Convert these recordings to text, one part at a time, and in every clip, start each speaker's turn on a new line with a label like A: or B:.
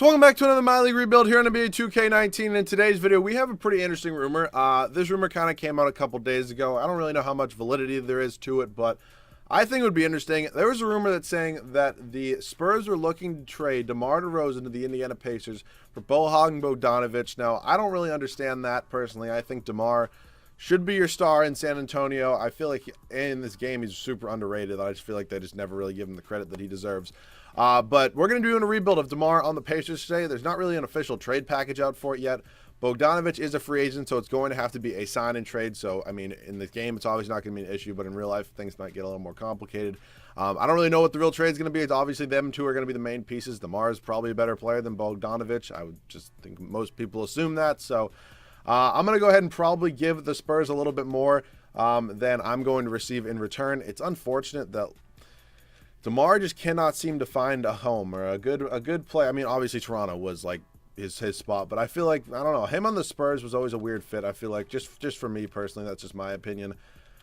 A: So welcome back to another My League rebuild here on NBA 2K19. In today's video, we have a pretty interesting rumor. This rumor kind of came out a couple days ago. I don't really know how much validity there is to it, but I think it would be interesting. There was a rumor that's saying that the Spurs were looking to trade Demar Derozan to the Indiana Pacers for Bojan Bogdanovic. Now, I don't really understand that personally. I think Demar should be your star in San Antonio. I feel like in this game he's super underrated. I just feel like they just never really give him the credit that he deserves. But we're going to do a rebuild of DeMar on the Pacers today. There's not really an official trade package out for it yet. Bogdanovic is a free agent, so it's going to have to be a sign and trade. So, I mean, in the game, it's obviously not going to be an issue, but in real life, things might get a little more complicated. I don't really know what the real trade is going to be. It's obviously them two are going to be the main pieces. DeMar is probably a better player than Bogdanovic. I would just think most people assume that. So, I'm going to go ahead and probably give the Spurs a little bit more than I'm going to receive in return. It's unfortunate that DeMar just cannot seem to find a home or a good play. I mean, obviously Toronto was like his spot, but I feel like, I don't know, him on the Spurs was always a weird fit. I feel like just for me personally, that's just my opinion.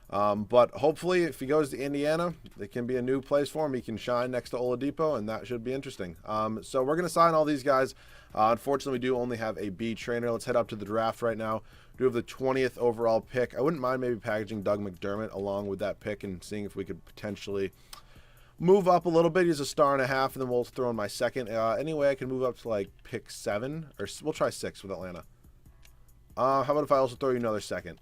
A: But hopefully if he goes to Indiana, it can be a new place for him. He can shine next to Oladipo, and that should be interesting. So we're going to sign all these guys. Unfortunately, we do only have a B trainer. Let's head up to the draft right now. We do have the 20th overall pick. I wouldn't mind maybe packaging Doug McDermott along with that pick and seeing if we could potentially move up a little bit. He's a star and a half, and then we'll throw in my second. Anyway, I can move up to like pick 7, or we'll try 6 with Atlanta. How about if I also throw you another second?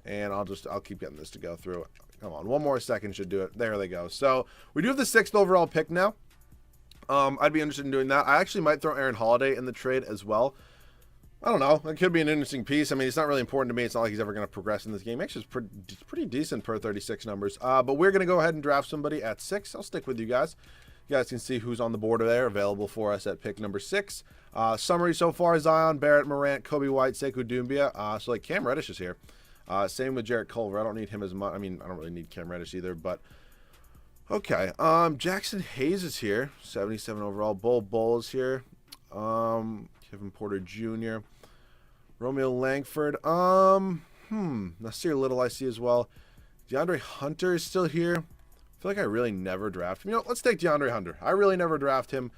A: And I'll keep getting this to go through. Come on, one more second should do it. There they go. So we do have the 6th overall pick now. I'd be interested in doing that. I actually might throw Aaron Holiday in the trade as well. I don't know. It could be an interesting piece. I mean, it's not really important to me. It's not like he's ever going to progress in this game. Actually, it's pretty decent per 36 numbers. But we're going to go ahead and draft somebody at 6. I'll stick with you guys. You guys can see who's on the board there available for us at pick number 6. Summary so far: Zion, Barrett, Morant, Kobe White, Sekou Doumbia. So like Cam Reddish is here. Same with Jarrett Culver. I don't need him as much. I mean, I don't really need Cam Reddish either, but okay. Jackson Hayes is here. 77 overall. Bull is here. Kevin Porter Jr., Romeo Langford, Nasir Little I see as well. DeAndre Hunter is still here. I feel like I really never draft him. You know, let's take DeAndre Hunter. I really never draft him.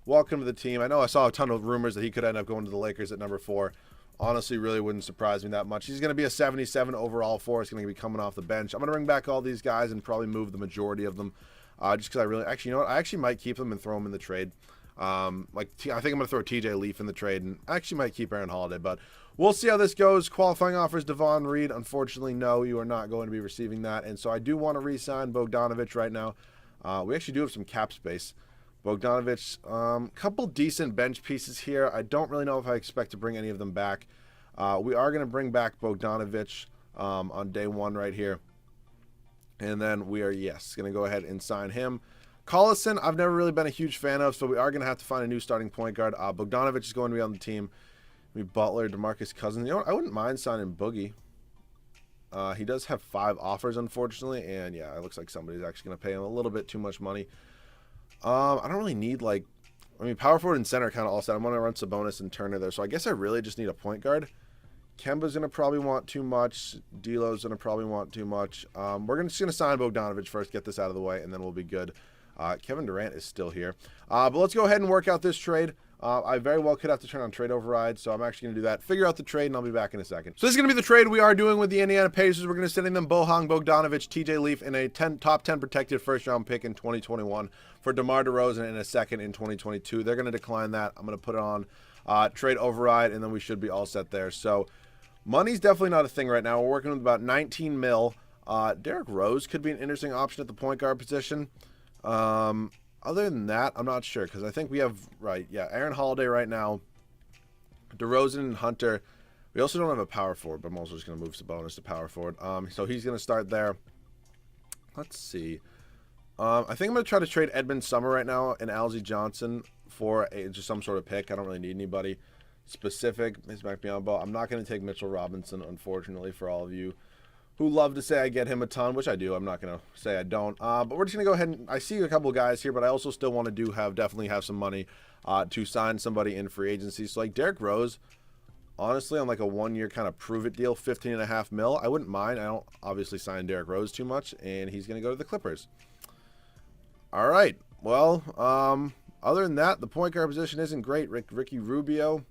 A: Welcome to the team. I know I saw a ton of rumors that he could end up going to the Lakers at number 4. Honestly, really wouldn't surprise me that much. He's going to be a 77 overall for us. He's going to be coming off the bench. I'm going to bring back all these guys and probably move the majority of them just because I really, actually, you know what? I actually might keep them and throw them in the trade. I think I'm going to throw TJ Leaf in the trade, and I actually might keep Aaron Holiday, but we'll see how this goes. Qualifying offers: Devon Reed. Unfortunately, no, you are not going to be receiving that, and so I do want to re-sign Bogdanovic right now. We actually do have some cap space. Bogdanovic, couple decent bench pieces here. I don't really know if I expect to bring any of them back. We are going to bring back Bogdanovic on day 1 right here, and then we are, going to go ahead and sign him. Collison, I've never really been a huge fan of, so we are going to have to find a new starting point guard. Bogdanovic is going to be on the team. Maybe Butler, DeMarcus Cousins. You know what? I wouldn't mind signing Boogie. He does have 5 offers, unfortunately, and yeah, it looks like somebody's actually going to pay him a little bit too much money. I don't really need, like, I mean, power forward and center kind of all set. I'm going to run Sabonis and Turner there, so I guess I really just need a point guard. Kemba's going to probably want too much. D'Lo's going to probably want too much. We're just going to sign Bogdanovic first, get this out of the way, and then we'll be good. Kevin Durant is still here. But let's go ahead and work out this trade. I very well could have to turn on trade override, so I'm actually going to do that. Figure out the trade, and I'll be back in a second. So this is going to be the trade we are doing with the Indiana Pacers. We're going to send them Bojan Bogdanovic, TJ Leaf, and a top 10 protected first-round pick in 2021 for DeMar Derozan in a second in 2022. They're going to decline that. I'm going to put it on trade override, and then we should be all set there. So money's definitely not a thing right now. We're working with about 19 mil. Derrick Rose could be an interesting option at the point guard position. Other than that, I'm not sure, because I think we have, Aaron Holiday right now, DeRozan and Hunter. We also don't have a power forward, but I'm also just going to move Sabonis to power forward. So he's going to start there. Let's see. I think I'm going to try to trade Edmund Summer right now and Alzie Johnson for just some sort of pick. I don't really need anybody specific. He's back beyond ball. I'm not going to take Mitchell Robinson, unfortunately, for all of you who love to say I get him a ton, which I do. I'm not going to say I don't. But we're just going to go ahead and I see a couple of guys here, but I also still want to definitely have some money to sign somebody in free agency. So like Derrick Rose, honestly, on like a 1-year kind of prove it deal, 15.5 mil, I wouldn't mind. I don't obviously sign Derrick Rose too much, and he's going to go to the Clippers. All right. Well, Other than that, the point guard position isn't great. Ricky Rubio.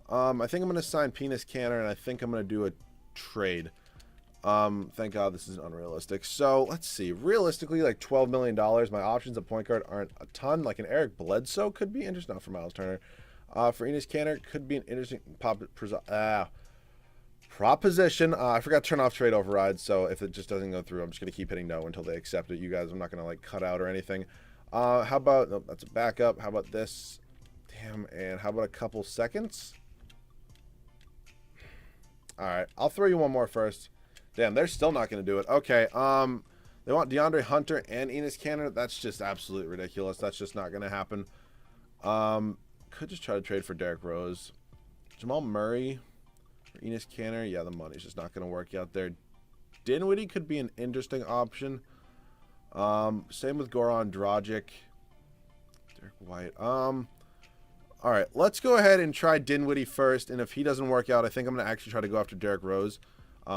A: I think I'm going to sign Penis Canner, and I think I'm going to do a trade. Thank God this isn't unrealistic. So, let's see. Realistically, like $12 million. My options at point guard aren't a ton. Like an Eric Bledsoe could be interesting. Not for Miles Turner. For Enes Kanter, could be an interesting proposition. I forgot to turn off trade override, so if it just doesn't go through, I'm just going to keep hitting no until they accept it. You guys, I'm not going to, like, cut out or anything. How about, nope, that's a backup. How about this? Damn, and how about a couple seconds? All right, I'll throw you one more first. Damn, they're still not going to do it. Okay, they want DeAndre Hunter and Enes Kanter. That's just absolutely ridiculous. That's just not going to happen. Could just try to trade for Derrick Rose. Jamal Murray for Enes Kanter. Yeah, the money's just not going to work out there. Dinwiddie could be an interesting option. Same with Goran Dragic. Derek White. All right, let's go ahead and try Dinwiddie first. And if he doesn't work out, I think I'm going to actually try to go after Derrick Rose. They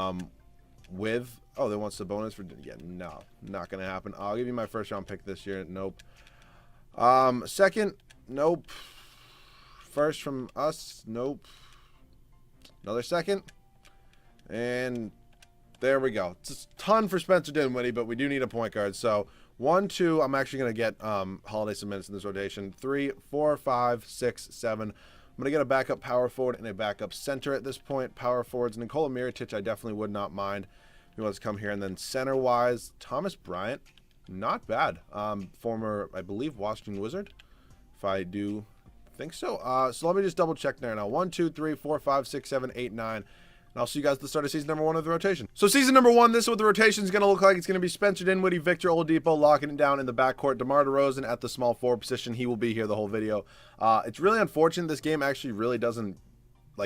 A: want Sabonis for... Yeah, no, not going to happen. I'll give you my first round pick this year. Nope. Second, nope. First from us, nope. Another second. And there we go. It's a ton for Spencer Dinwiddie, but we do need a point guard. So 1, 2, I'm actually going to get Holiday some minutes in this rotation. 3, 4, 5, 6, 7. I'm going to get a backup power forward and a backup center at this point. Power forwards, Nikola Mirotic, I definitely would not mind. He wants to come here. And then center-wise, Thomas Bryant, not bad. Former, I believe, Washington Wizard, if I do think so. So let me just double-check there now. 1, 2, 3, 4, 5, 6, 7, 8, 9. And I'll see you guys at the start of season number 1 of the rotation. So season number 1, this is what the rotation is going to look like. It's going to be Spencer Dinwiddie, Victor Oladipo locking it down in the backcourt. Demar Derozan at the small forward position. He will be here the whole video. It's really unfortunate. This game actually really doesn't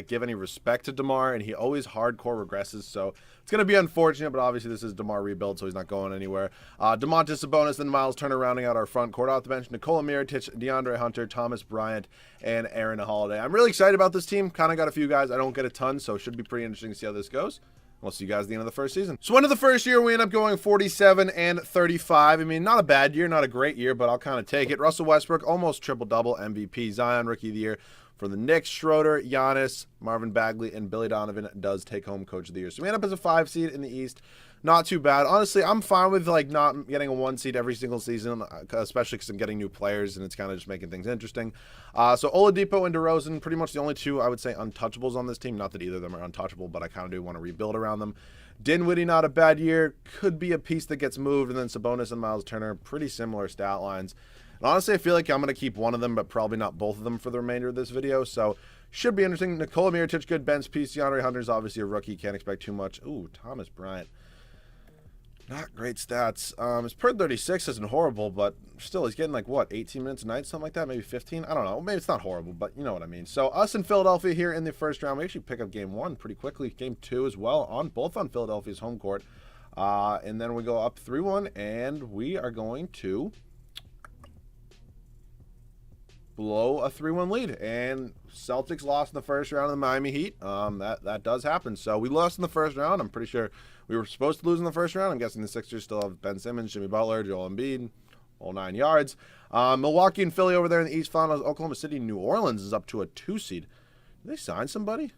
A: give any respect to DeMar, and he always hardcore regresses, so it's going to be unfortunate, but obviously this is DeMar rebuild, so he's not going anywhere. Domantas Sabonis, then Miles Turner rounding out our front court. Off the bench, Nikola Mirotic, DeAndre Hunter, Thomas Bryant, and Aaron Holiday. I'm really excited about this team. Kind of got a few guys. I don't get a ton, so it should be pretty interesting to see how this goes. We'll see you guys at the end of the first season. So end of the first year, we end up going 47 and 35. I mean, not a bad year, not a great year, but I'll kind of take it. Russell Westbrook, almost triple-double MVP. Zion, Rookie of the Year. For the Knicks, Schroeder, Giannis, Marvin Bagley, and Billy Donovan does take home Coach of the Year. So we end up as a 5 seed in the East. Not too bad. Honestly, I'm fine with not getting a 1 seed every single season, especially because I'm getting new players, and it's kind of just making things interesting. So Oladipo and DeRozan, pretty much the only 2, I would say, untouchables on this team. Not that either of them are untouchable, but I kind of do want to rebuild around them. Dinwiddie, not a bad year. Could be a piece that gets moved. And then Sabonis and Miles Turner, pretty similar stat lines. Honestly, I feel like I'm going to keep one of them, but probably not both of them for the remainder of this video. So, should be interesting. Nikola Mirotic, good bench piece. DeAndre Hunter's obviously a rookie. Can't expect too much. Ooh, Thomas Bryant. Not great stats. His per 36 isn't horrible, but still, he's getting 18 minutes a night, something like that, maybe 15. I don't know. Maybe it's not horrible, but you know what I mean. So, us in Philadelphia here in the first round. We actually pick up game 1 pretty quickly. Game 2 as well, both on Philadelphia's home court. And then we go up 3-1, and we are going to blow a 3-1 lead, and Celtics lost in the first round of the Miami Heat. That does happen. So we lost in the first round. I'm pretty sure we were supposed to lose in the first round. I'm guessing the Sixers still have Ben Simmons, Jimmy Butler, Joel Embiid, all 9 yards. Milwaukee and Philly over there in the East Finals. Oklahoma City, New Orleans is up to a 2 seed. Did they sign somebody?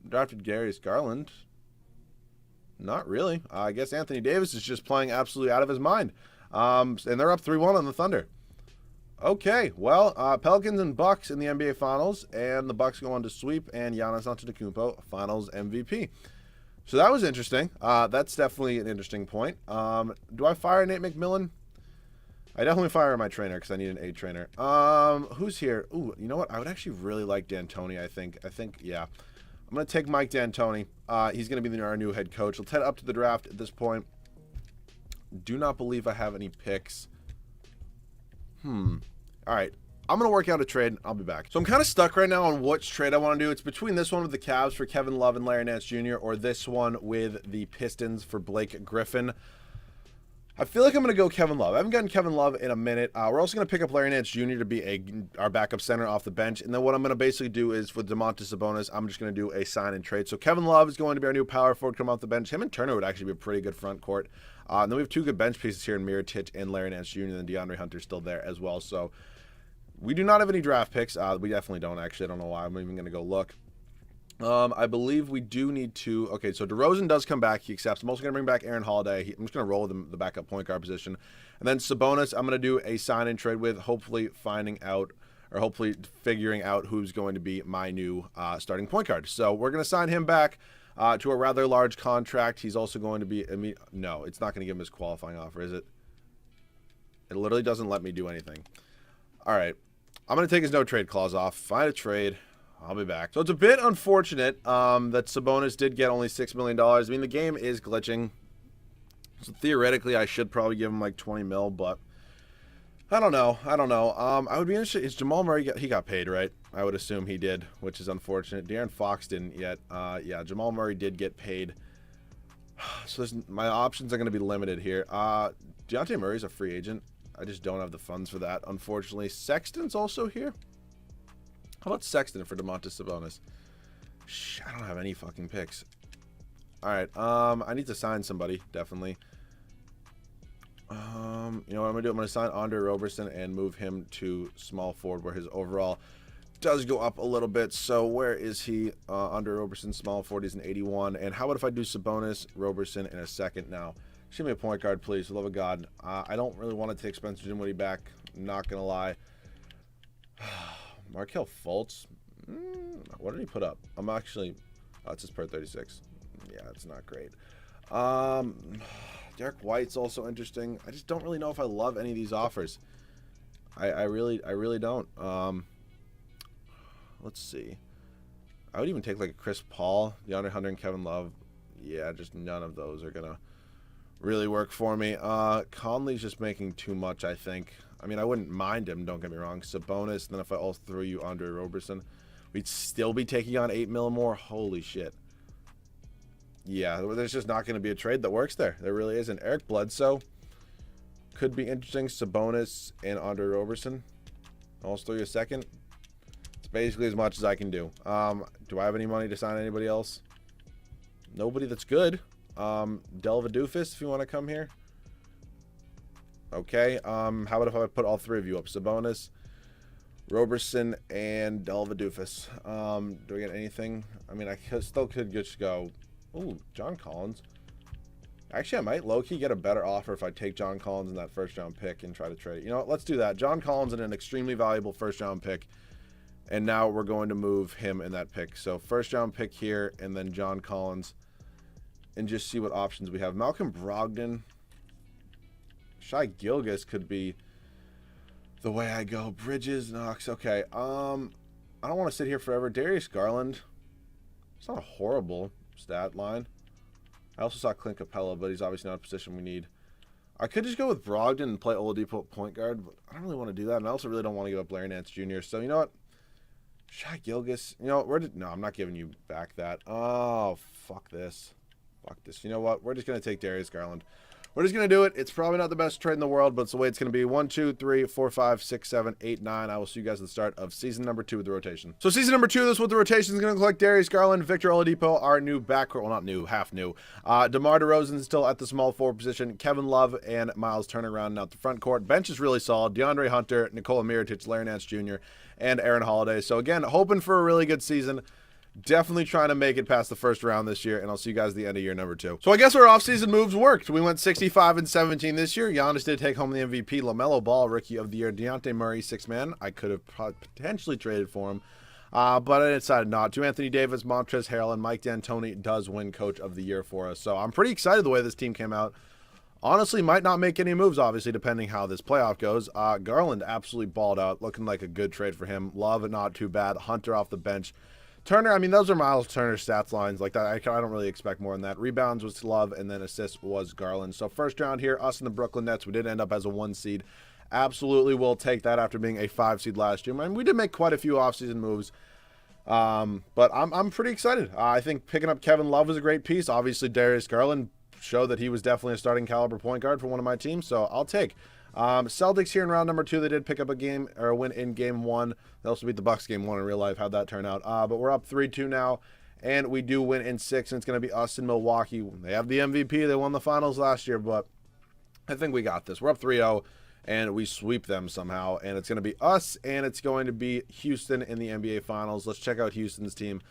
A: Drafted Darius Garland. Not really. I guess Anthony Davis is just playing absolutely out of his mind. And they're up 3-1 on the Thunder. Okay, well, Pelicans and Bucks in the NBA Finals, and the Bucks go on to sweep, and Giannis Antetokounmpo, Finals MVP. So that was interesting. That's definitely an interesting point. Do I fire Nate McMillan? I definitely fire my trainer because I need an A trainer. Who's here? Ooh, you know what? I would actually really like D'Antoni, I think, yeah. I'm going to take Mike D'Antoni. He's going to be our new head coach. Let's head up to the draft at this point. Do not believe I have any picks. All right. I'm going to work out a trade. I'll be back. So I'm kind of stuck right now on which trade I want to do. It's between this one with the Cavs for Kevin Love and Larry Nance Jr. or this one with the Pistons for Blake Griffin. I feel like I'm going to go Kevin Love. I haven't gotten Kevin Love in a minute. We're also going to pick up Larry Nance Jr. to be our backup center off the bench. And then what I'm going to basically do is for Domantas Sabonis, I'm just going to do a sign and trade. So Kevin Love is going to be our new power forward come off the bench. Him and Turner would actually be a pretty good front court. And then we have two good bench pieces here in Mirotic and Larry Nance Jr. And then DeAndre Hunter's still there as well. So we do not have any draft picks. We definitely don't, actually. I don't know why. I'm even going to go look. I believe we do need to. Okay, so DeRozan does come back. He accepts. I'm also going to bring back Aaron Holiday. I'm just going to roll with the backup point guard position. And then Sabonis, I'm going to do a sign and trade with, hopefully figuring out who's going to be my new starting point guard. So we're going to sign him back to a rather large contract. He's also going to be. No, it's not going to give him his qualifying offer, is it? It literally doesn't let me do anything. All right. I'm going to take his no trade clause off. Find a trade. I'll be back. So it's a bit unfortunate that Sabonis did get only $6 million. I mean, the game is glitching. So theoretically, I should probably give him like 20 mil, but I don't know. I would be interested. Is Jamal Murray, he got paid, right? I would assume he did, which is unfortunate. De'Aaron Fox didn't yet. Yeah, Jamal Murray did get paid. So my options are going to be limited here. Dejounte Murray's a free agent. I just don't have the funds for that, unfortunately. Sexton's also here. How about Sexton for Domantas Sabonis? I don't have any fucking picks. All right, I need to sign somebody, definitely. You know what I'm going to do? I'm going to sign Andre Roberson and move him to small forward where his overall does go up a little bit. So where is he? Andre Roberson, small forward, he's an 81. And how about if I do Sabonis, Roberson in a second now? Just give me a point guard, please. For the love of God. I don't really want to take Spencer Dinwiddie back. I'm not going to lie. Markelle Fultz. What did he put up? I'm actually. Oh, it's his per 36. Yeah, it's not great. Derek White's also interesting. I just don't really know if I love any of these offers. I really don't. Let's see. I would even take like a Chris Paul, DeAndre Hunter, and Kevin Love. Yeah, just none of those are gonna really work for me. Conley's just making too much, I think. I mean, I wouldn't mind him, don't get me wrong. Sabonis, and then if I also throw you Andre Roberson, we'd still be taking on 8 mil more. Holy shit. Yeah, there's just not going to be a trade that works there. There really isn't. Eric Bledsoe could be interesting. Sabonis and Andre Roberson. I'll throw you a second. It's basically as much as I can do. Do I have any money to sign anybody else? Nobody that's good. Delva Doofus, if you want to come here. Okay. How about if I put all three of you up? Sabonis, Roberson, and Delva Doofus. Do I get anything? I mean, I still could just go. Ooh, John Collins. Actually, I might low-key get a better offer if I take John Collins in that first-round pick and try to trade it. You know what? Let's do that. John Collins in an extremely valuable first-round pick. And now we're going to move him in that pick. So first-round pick here, and then John Collins. And just see what options we have. Malcolm Brogdon. Shai Gilgeous could be the way I go. Bridges, Knox. Okay. I don't want to sit here forever. Darius Garland. It's not a horrible stat line. I also saw Clint Capella, but he's obviously not a position we need. I could just go with Brogdon and play Oladipo point guard, but I don't really want to do that, and I also really don't want to give up Larry Nance Jr. So, you know what? Shai Gilgeous. You know, no, I'm not giving you back that. Oh, fuck this. Fuck this. You know what? We're just going to take Darius Garland. We're just going to do it. It's probably not the best trade in the world, but it's the way it's going to be. 1, 2, 3, 4, 5, 6, 7, 8, 9. I will see you guys at the start of season number 2 with the rotation. So season number 2, this is what the rotation is going to look like. Darius Garland, Victor Oladipo, our new backcourt. Well, not new, half new. DeMar DeRozan is still at the small forward position. Kevin Love and Miles Turner rounding out the front court. Bench is really solid. DeAndre Hunter, Nikola Mirotic, Larry Nance Jr., and Aaron Holiday. So again, hoping for a really good season. Definitely trying to make it past the first round this year, and I'll see you guys at the end of year number 2. So I guess our offseason moves worked. We went 65-17 this year. Giannis did take home the MVP. LaMelo Ball, Rookie of the Year. Dejounte Murray, 6-man. I could have potentially traded for him, but I decided not to. Anthony Davis, Montrezl Harrell, and Mike D'Antoni does win Coach of the Year for us. So I'm pretty excited the way this team came out. Honestly, might not make any moves, obviously, depending how this playoff goes. Garland absolutely balled out, looking like a good trade for him. Love, not too bad. Hunter off the bench. Turner, I mean, those are Miles Turner stats lines. Like that, I don't really expect more than that. Rebounds was Love, and then assists was Garland. So first round here, us and the Brooklyn Nets, we did end up as a 1 seed. Absolutely will take that after being a 5 seed last year. I mean, we did make quite a few offseason moves. But I'm pretty excited. I think picking up Kevin Love is a great piece. Obviously, Darius Garland, showed that he was definitely a starting caliber point guard for one of my teams, so I'll take. Celtics here in round number 2. They did pick up a game or a win in game 1. They also beat the Bucks game 1 in real life. How'd that turn out? But we're up 3-2 now, and we do win in 6, and it's going to be us in Milwaukee. They have the MVP. They won the finals last year, but I think we got this. We're up 3-0, and we sweep them somehow, and it's going to be us, and it's going to be Houston in the NBA Finals. Let's check out Houston's team.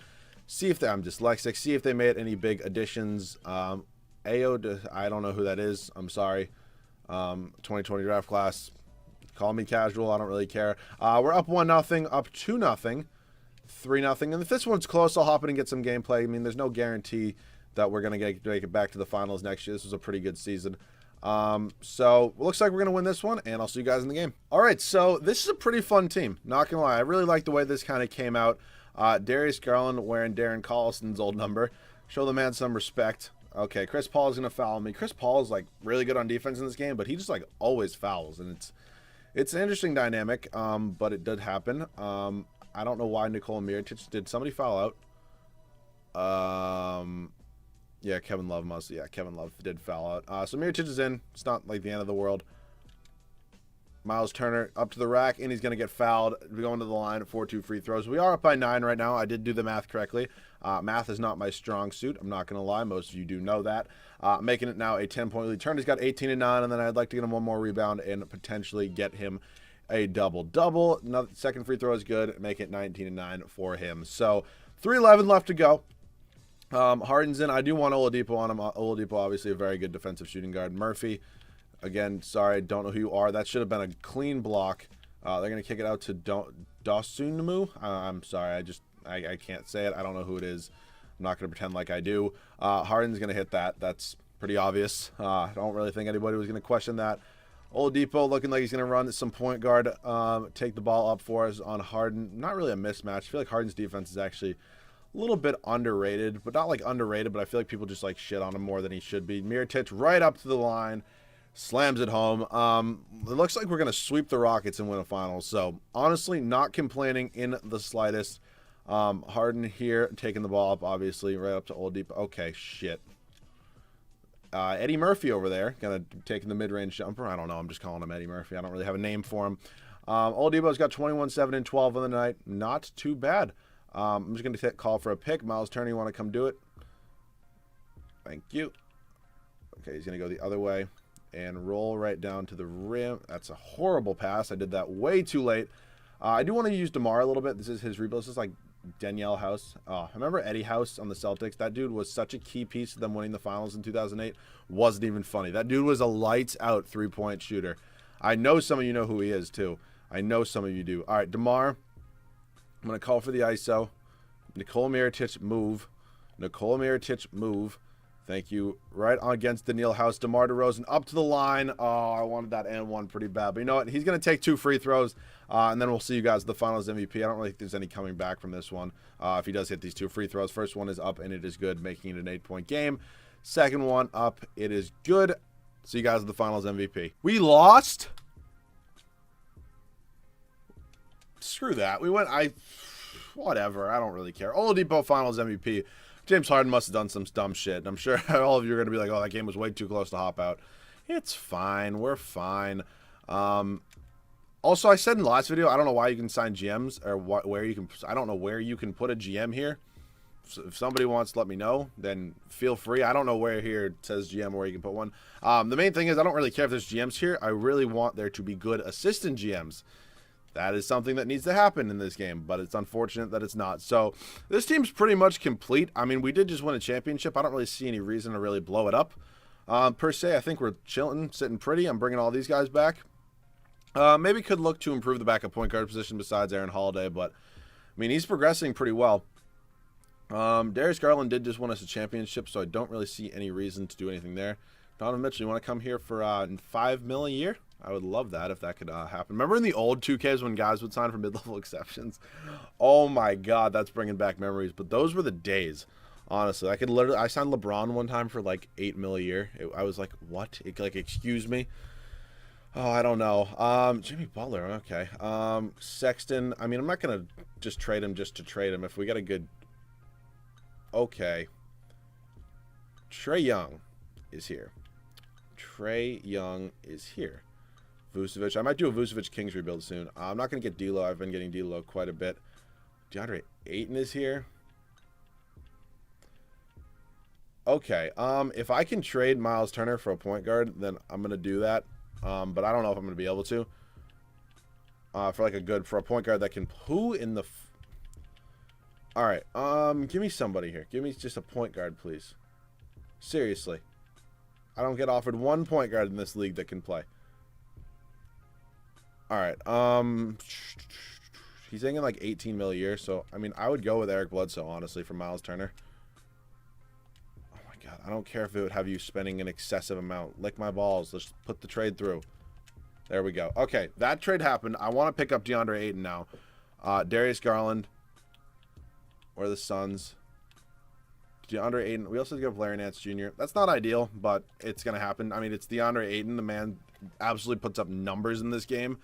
A: See if I'm dyslexic. See if they made any big additions. I don't know who that is. I'm sorry. 2020 draft class. Call me casual. I don't really care. We're up 1-0, up 2-0, 3-0. And if this one's close, I'll hop in and get some gameplay. I mean, there's no guarantee that we're going to make it back to the finals next year. This was a pretty good season. So it looks like we're going to win this one, and I'll see you guys in the game. All right, so this is a pretty fun team. Not going to lie. I really like the way this kind of came out. Darius Garland wearing Darren Collison's old number. Show the man some respect. Okay, Chris Paul is going to foul me. Chris Paul is, like, really good on defense in this game, but he just, like, always fouls. And it's an interesting dynamic, but it did happen. I don't know why Nikola Mirotic. Did somebody foul out? Yeah, Kevin Love must. Yeah, Kevin Love did foul out. So Mirotic is in. It's not, like, the end of the world. Miles Turner up to the rack, and he's going to get fouled. We're going to the line at 4-2 free throws. We are up by 9 right now. I did do the math correctly. Math is not my strong suit. I'm not going to lie. Most of you do know that. Making it now a 10-point lead. Turner's got 18 and 9, and then I'd like to get him one more rebound and potentially get him a double-double. Another second free throw is good. Make it 19 and 9 for him. So 3:11 left to go. Harden's in. I do want Oladipo on him. Oladipo, obviously, a very good defensive shooting guard. Murphy. Again, sorry, don't know who you are. That should have been a clean block. They're going to kick it out to Dosunmu. I'm sorry, I can't say it. I don't know who it is. I'm not going to pretend like I do. Harden's going to hit that. That's pretty obvious. I don't really think anybody was going to question that. Oladipo looking like he's going to run some point guard, take the ball up for us on Harden. Not really a mismatch. I feel like Harden's defense is actually a little bit underrated, but not like underrated, but I feel like people just like shit on him more than he should be. Mirotic right up to the line. Slams it home. It looks like we're going to sweep the Rockets and win a finals. So, honestly, not complaining in the slightest. Harden here, taking the ball up, obviously, right up to Oladipo. Okay, shit. Eddie Murphy over there, going to take the mid-range jumper. I don't know. I'm just calling him Eddie Murphy. I don't really have a name for him. Oladipo's got 21, 7, and 12 on the night. Not too bad. I'm just going to call for a pick. Miles Turner, you want to come do it? Thank you. Okay, he's going to go the other way and roll right down to the rim. That's a horrible pass. I did that way too late. I do want to use Demar a little bit. This is his rebuild. This is like Danielle House. Remember Eddie House on the Celtics? That dude was such a key piece to them winning the finals in 2008. Wasn't even funny. That dude was a lights-out three-point shooter. I know some of you know who he is, too. I know some of you do. All right, Demar. I'm going to call for the ISO. Nikola Mirotic, move. Nikola Mirotic, move. Thank you. Right on against Danielle House. Demar Derozan up to the line. Oh, I wanted that and one pretty bad. But you know what? He's going to take 2 free throws, and then we'll see you guys at the finals MVP. I don't really think there's any coming back from this one if he does hit these 2 free throws. First one is up, and it is good, making it an 8-point game. Second one up, it is good. See you guys at the finals MVP. We lost? Screw that. We went, whatever. I don't really care. Oladipo finals MVP. James Harden must have done some dumb shit. I'm sure all of you are going to be like, oh, that game was way too close to hop out. It's fine. We're fine. Also, I said in the last video, I don't know why you can sign GMs or where you can. I don't know where you can put a GM here. So if somebody wants to let me know, then feel free. I don't know where here it says GM or where you can put one. The main thing is I don't really care if there's GMs here. I really want there to be good assistant GMs. That is something that needs to happen in this game, but it's unfortunate that it's not. So this team's pretty much complete. I mean, we did just win a championship. I don't really see any reason to really blow it up. Per se, I think we're chilling, sitting pretty. I'm bringing all these guys back. Maybe could look to improve the backup point guard position besides Aaron Holiday, but, I mean, he's progressing pretty well. Darius Garland did just win us a championship, so I don't really see any reason to do anything there. Donovan Mitchell, you want to come here for $5 million a year? I would love that if that could happen. Remember in the old 2Ks when guys would sign for mid-level exceptions? Oh my God, that's bringing back memories. But those were the days, honestly. I signed LeBron one time for like $8 million a year. I was like, what? Like, excuse me? Oh, I don't know. Jimmy Butler, okay. Sexton, I mean, I'm not going to just trade him just to trade him. If we got a good... Okay. Trae Young. is here. Trae Young is here. Vucevic. I might do a Vucevic Kings rebuild soon. I'm not going to get D'Lo. I've been getting D'Lo quite a bit. DeAndre Ayton is here. Okay. If I can trade Miles Turner for a point guard, then I'm going to do that. But I don't know if I'm going to be able to. For a point guard that can... Who in the... All right. Give me somebody here. Give me just a point guard, please. Seriously. I don't get offered one point guard in this league that can play. All right. He's thinking like 18 mil a year, so I mean, I would go with Eric Bledsoe, honestly, for Miles Turner. Oh my God, I don't care if it would have you spending an excessive amount. Lick my balls. Let's put the trade through. There we go. Okay, that trade happened. I want to pick up DeAndre Ayton now. Darius Garland. Or the Suns. DeAndre Ayton. We also have Larry Nance Jr. That's not ideal, but it's going to happen. I mean, it's DeAndre Ayton. The man absolutely puts up numbers in this game.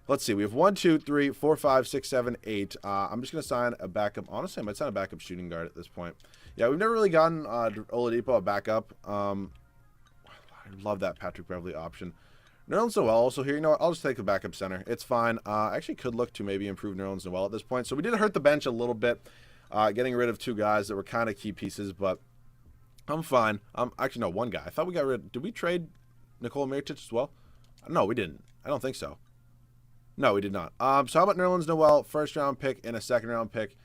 A: Let's see. We have 1, 2, 3, 4, 5, 6, 7, 8. I'm just going to sign a backup. Honestly, I might sign a backup shooting guard at this point. Yeah, we've never really gotten Oladipo a backup. I love that Patrick Beverley option. Nerlens Noel also here. You know what? I'll just take the backup center. It's fine. I actually could look to maybe improve Nerlens Noel at this point. So we did hurt the bench a little bit, getting rid of 2 guys that were kind of key pieces, but I'm fine. Actually, no, 1 guy. I thought we got rid. Did we trade Nikola Mirotic as well? No, we didn't. I don't think so. No, we did not. So how about Nerlens Noel, first-round pick and a second-round pick?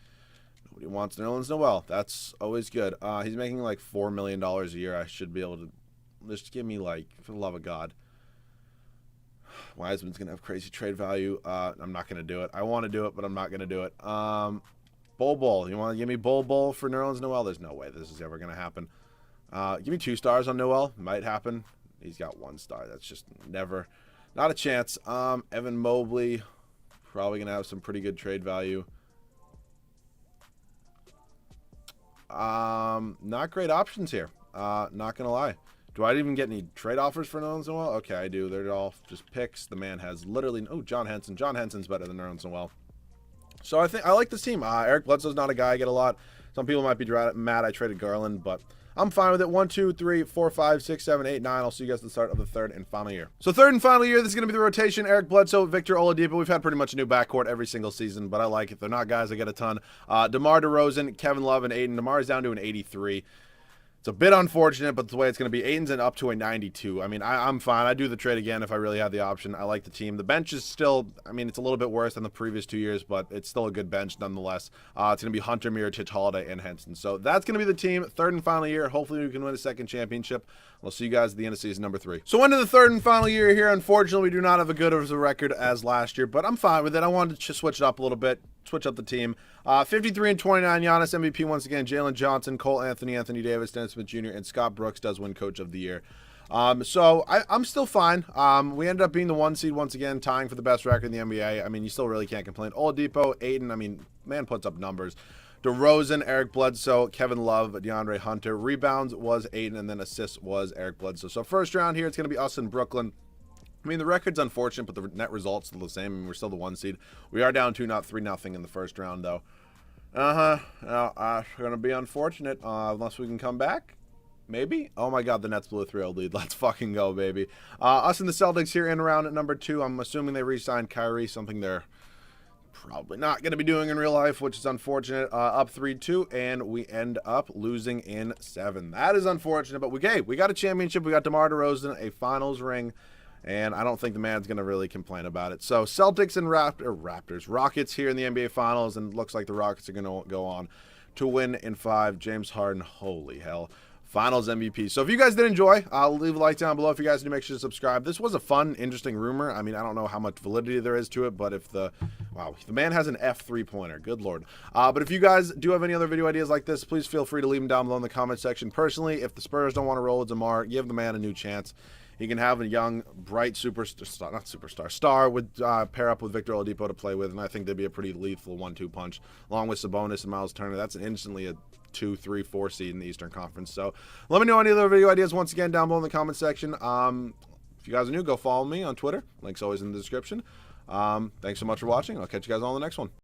A: Nobody wants Nerlens Noel. That's always good. He's making like $4 million a year. I should be able to just give me, like, for the love of God. Wiseman's going to have crazy trade value. I'm not going to do it. I want to do it, but I'm not going to do it. Bol. You want to give me Bol for Nerlens Noel? There's no way this is ever going to happen. Give me 2 stars on Noel. Might happen. He's got 1 star. That's just never... Not a chance. Evan Mobley, probably going to have some pretty good trade value. Not great options here. Not going to lie. Do I even get any trade offers for Nerlens Noel? Okay, I do. They're all just picks. The man has literally... Oh, John Henson. John Henson's better than Nerlens Noel. So I like this team. Eric Bledsoe's not a guy I get a lot. Some people might be mad I traded Garland, but... I'm fine with it. 1, 2, 3, 4, 5, 6, 7, 8, 9. I'll see you guys at the start of the third and final year. So third and final year, this is going to be the rotation. Eric Bledsoe, Victor Oladipo. We've had pretty much a new backcourt every single season, but I like it. They're not guys I get a ton. Demar Derozan, Kevin Love, and Ayton. Demar is down to an 83. It's a bit unfortunate, but the way it's going to be, Ayton's up to a 92. I mean, I'm fine. I'd do the trade again if I really had the option. I like the team. The bench is still, I mean, it's a little bit worse than the previous 2 years, but it's still a good bench nonetheless. It's going to be Hunter, Mirotic, Holiday, and Henson. So that's going to be the team. Third and final year. Hopefully we can win a second championship. I'll see you guys at the end of season number 3. So into the third and final year here. Unfortunately, we do not have as good of a record as last year, but I'm fine with it. I wanted to just switch it up a little bit. Switch up the team. 53 and 29, Giannis MVP once again. Jalen Johnson, Cole Anthony, Anthony Davis, Dennis Smith Jr., and Scott Brooks does win Coach of the Year. So I'm still fine. We ended up being the 1 seed once again, tying for the best record in the NBA. I mean, you still really can't complain. Oladipo, Ayton, I mean, man puts up numbers. DeRozan, Eric Bledsoe, Kevin Love, DeAndre Hunter. Rebounds was Ayton, and then assists was Eric Bledsoe. So first round here, it's going to be us in Brooklyn. I mean, the record's unfortunate, but the net result's still the same. I mean, we're still the 1 seed. We are down 2-3 in the first round, though. We're going to be unfortunate unless we can come back. Maybe? Oh, my God, the Nets blew a 3-0 lead. Let's fucking go, baby. Us and the Celtics here in round at number 2. I'm assuming they re-signed Kyrie, something they're probably not going to be doing in real life, which is unfortunate. Up 3-2, and we end up losing in 7. That is unfortunate, but we got a championship. We got DeMar DeRozan, a finals ring. And I don't think the man's going to really complain about it. So Celtics and Rockets here in the NBA Finals. And it looks like the Rockets are going to go on to win in 5. James Harden, holy hell. Finals MVP. So if you guys did enjoy, leave a like down below. If you guys do, make sure to subscribe. This was a fun, interesting rumor. I mean, I don't know how much validity there is to it. But if the man has an F 3-pointer. Good Lord. But if you guys do have any other video ideas like this, please feel free to leave them down below in the comment section. Personally, if the Spurs don't want to roll with DeMar, give the man a new chance. He can have a young, bright star with pair up with Victor Oladipo to play with, and I think they'd be a pretty lethal 1-2 punch, along with Sabonis and Miles Turner. That's instantly a 2, 3, 4 seed in the Eastern Conference. So let me know any other video ideas once again down below in the comment section. If you guys are new, go follow me on Twitter. Link's always in the description. Thanks so much for watching. I'll catch you guys on the next one.